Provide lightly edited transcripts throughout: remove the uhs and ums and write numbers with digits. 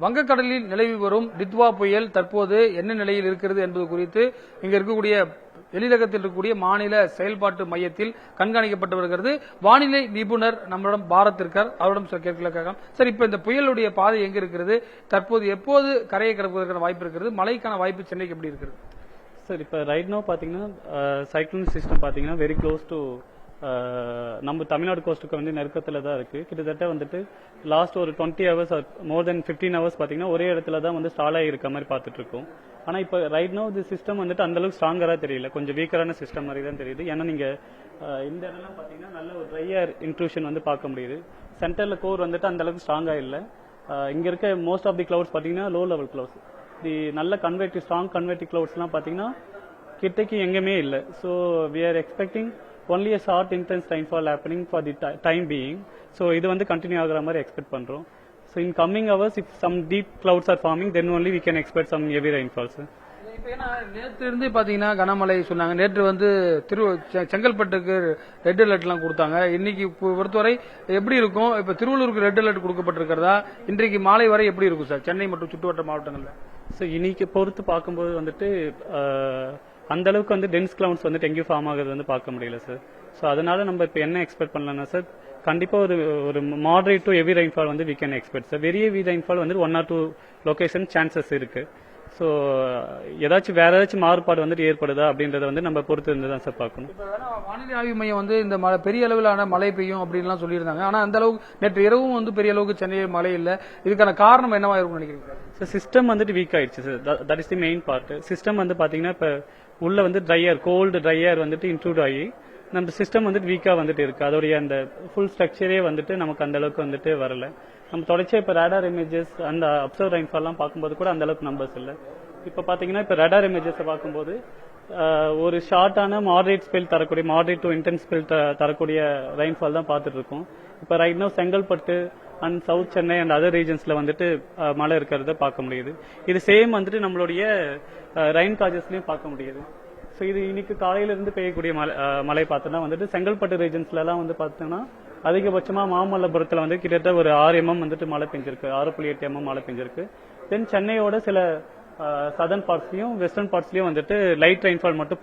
வங்கக்கடலில் நிலவி வரும் டித்வா புயல் தற்போது என்ன நிலையில் இருக்கிறது என்பது குறித்து இங்க இருக்கக்கூடிய எழிலகத்தில் இருக்கக்கூடிய மாநில செயல்பாட்டு மையத்தில் கண்காணிக்கப்பட்டு வருகிறது. வானிலை நிபுணர் நம்மிடம் பாரத் இருக்கார், அவரிடம் கேட்கலாம். சார், இப்ப இந்த புயலுடைய பாதை எங்க இருக்கிறது, தற்போது எப்போது கரையை கடப்பதற்கான வாய்ப்பு இருக்கிறது, மழைக்கான வாய்ப்பு சென்னைக்கு எப்படி இருக்கிறது? சார், இப்போ ரைட் நோ பார்த்தீங்கன்னா சைக்ளோன் சிஸ்டம் பார்த்தீங்கன்னா வெரி க்ளோஸ் டு நம்ம தமிழ்நாடு கோஸ்ட்டுக்கு வந்து நெருக்கத்தில் தான் இருக்கு. கிட்டத்தட்ட வந்துட்டு லாஸ்ட் ஒரு 20 ஹவர்ஸ் மோர் தென் 15 ஹவர்ஸ் பார்த்தீங்கன்னா ஒரே இடத்துல தான் வந்து ஸ்டால் ஆகிருக்க மாதிரி பார்த்துட்டு இருக்கோம். ஆனால் இப்போ ரைட் நோ இந்த சிஸ்டம் வந்துட்டு அந்த அளவுக்கு ஸ்ட்ராங்கராக தெரியல, கொஞ்சம் வீக்கரான சிஸ்டம் மாதிரி தான் தெரியுது. ஏன்னா நீங்க இந்த இடம்லாம் பார்த்தீங்கன்னா நல்ல ஒரு ட்ரை ஏர் இன்ட்ரூஷன் வந்து பார்க்க முடியுது. சென்டர்ல கோர் வந்துட்டு அந்த அளவுக்கு ஸ்ட்ராங்காக இல்லை. இங்க இருக்க மோஸ்ட் ஆஃப் தி கிளவுட்ஸ் பார்த்தீங்கன்னா லோ லெவல் கிளவுட்ஸ். தி நல்ல ஸ்ட்ராங் கன்வெக்டிவ் கிளவுட்ஸ்லாம் பார்த்தீங்கன்னா கிட்டக்கு எங்கேயுமே இல்லை. So we are expecting only a short intense rainfall happening for the time being. So இது வந்து கண்டினியூ ஆகுற மாதிரி எக்ஸ்பெக்ட் பண்றோம். So in coming hours if some deep clouds are forming then only we can expect some heavy rainfalls. நேற்று இருந்து பாத்தீங்கன்னா கனமழை சொன்னாங்க. நேற்று வந்து செங்கல்பட்டுக்கு ரெட் அலர்ட் எல்லாம் கொடுத்தாங்க. இன்னைக்கு பொறுத்தவரை எப்படி இருக்கும்? இப்ப திருவள்ளூருக்கு ரெட் அலர்ட் கொடுக்கப்பட்டிருக்கிறதா? இன்றைக்கு மாலை வரை எப்படி இருக்கும் சார் சென்னை மற்றும் சுற்றுவட்ட மாவட்டங்கள்ல? ஸோ இன்னைக்கு பொறுத்து பார்க்கும்போது வந்துட்டு அந்த அளவுக்கு வந்து டென்ஸ் கிளவுட்ஸ் வந்துட்டு எங்கேயும் ஃபார்ம் ஆகுறது வந்து பார்க்க முடியல சார். ஸோ அதனால நம்ம இப்போ என்ன எக்ஸ்பெக்ட் பண்ணலாம்னா சார், கண்டிப்பா ஒரு மாடரேட் டு ஹெவி ரெயின்ஃபால் வந்து we can expect sir. Very heavy rainfall வந்து 1 or 2 லொகேஷன் சான்சஸ் இருக்கு. ஸோ ஏதாச்சும் வேற ஏதாச்சும் மாறுபாடு வந்துட்டு ஏற்படுதா அப்படின்றத வந்து நம்ம பொறுத்து இருந்து தான் சார் பார்க்கணும். வானிலை ஆய்வு மையம் வந்து இந்த பெரிய அளவிலான மழை பெய்யும் அப்படின்லாம் சொல்லியிருந்தாங்க. ஆனா அந்த அளவுக்கு நேற்று இரவும் வந்து பெரிய அளவுக்கு சென்னையில் மழை இல்லை. இதுக்கான காரணம் என்னவா இருக்கும்னு நினைக்கிறீங்க? சார், சிஸ்டம் வந்துட்டு வீக் ஆயிடுச்சு sir. That is the main part. System வந்து பாத்தீங்கன்னா இப்ப உள்ள வந்து கோல்டு ட்ரை ஏர் வந்துட்டு இன்க்ளூட் ஆகி நம்ம சிஸ்டம் வந்துட்டு வீக்கா வந்துட்டு இருக்கு. அதோடைய அந்த ஃபுல் ஸ்ட்ரக்சரே வந்துட்டு நமக்கு அந்த அளவுக்கு வந்துட்டு வரல. நம்ம தொடர்ச்சியா இப்ப ரேடார் இமேஜஸ் அந்த அப்சர்வ் ரெயின்ஃபால் எல்லாம் பார்க்கும்போது கூட அந்த அளவுக்கு நம்பர்ஸ் இல்லை. இப்ப பாத்தீங்கன்னா இப்ப ரேடார் இமேஜஸ் பார்க்கும்போது ஒரு ஷார்ட்டான மாடரேட் ஸ்பெல் தரக்கூடிய மாடரேட் டு இன்டென்ஸ் ஸ்பெல் தரக்கூடிய ரெயின்ஃபால் தான் பார்த்துட்டு இருக்கோம். இப்ப right now Chengalpattu and south Chennai and other ரீஜன்ஸ்ல வந்துட்டு மழை இருக்கிறத பார்க்க முடியுது. இது சேம் வந்துட்டு நம்மளுடைய ரெயின் காஜஸ்லயும் பார்க்க முடியுது. ஸோ இது இன்னைக்கு காலையில இருந்து பெய்யக்கூடிய மழை பார்த்தோம்னா வந்துட்டு செங்கல்பட்டு ரீஜன்ஸ்ல எல்லாம் வந்து பார்த்தோம்னா அதிகபட்சமா மாமல்லபுரத்துல வந்து கிட்டத்தட்ட ஒரு 6 mm வந்துட்டு மழை பெஞ்சிருக்கு, 6.8 mm மழை பெஞ்சிருக்கு. தென் சென்னையோட சில சதர்ன் பார்ட்ஸ்லயும் வெஸ்டர்ன் பார்ட்ஸ்லயும் வந்துட்டு லைட் ரெயின்ஃபால் மட்டும்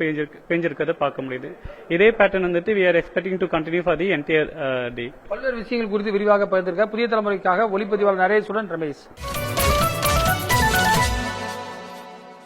பெஞ்சிருக்கிறத பார்க்க முடியுது. இதே பேட்டர்ன் வந்துட்டு we are expecting to continue for the entire day. பல்வேறு விஷயங்கள் குறித்து விரிவாக பகிர்ந்திருக்க புதிய தலைமுறைக்காக ஒளிப்பதிவாளர் நரேஷுடன் ரமேஷ்.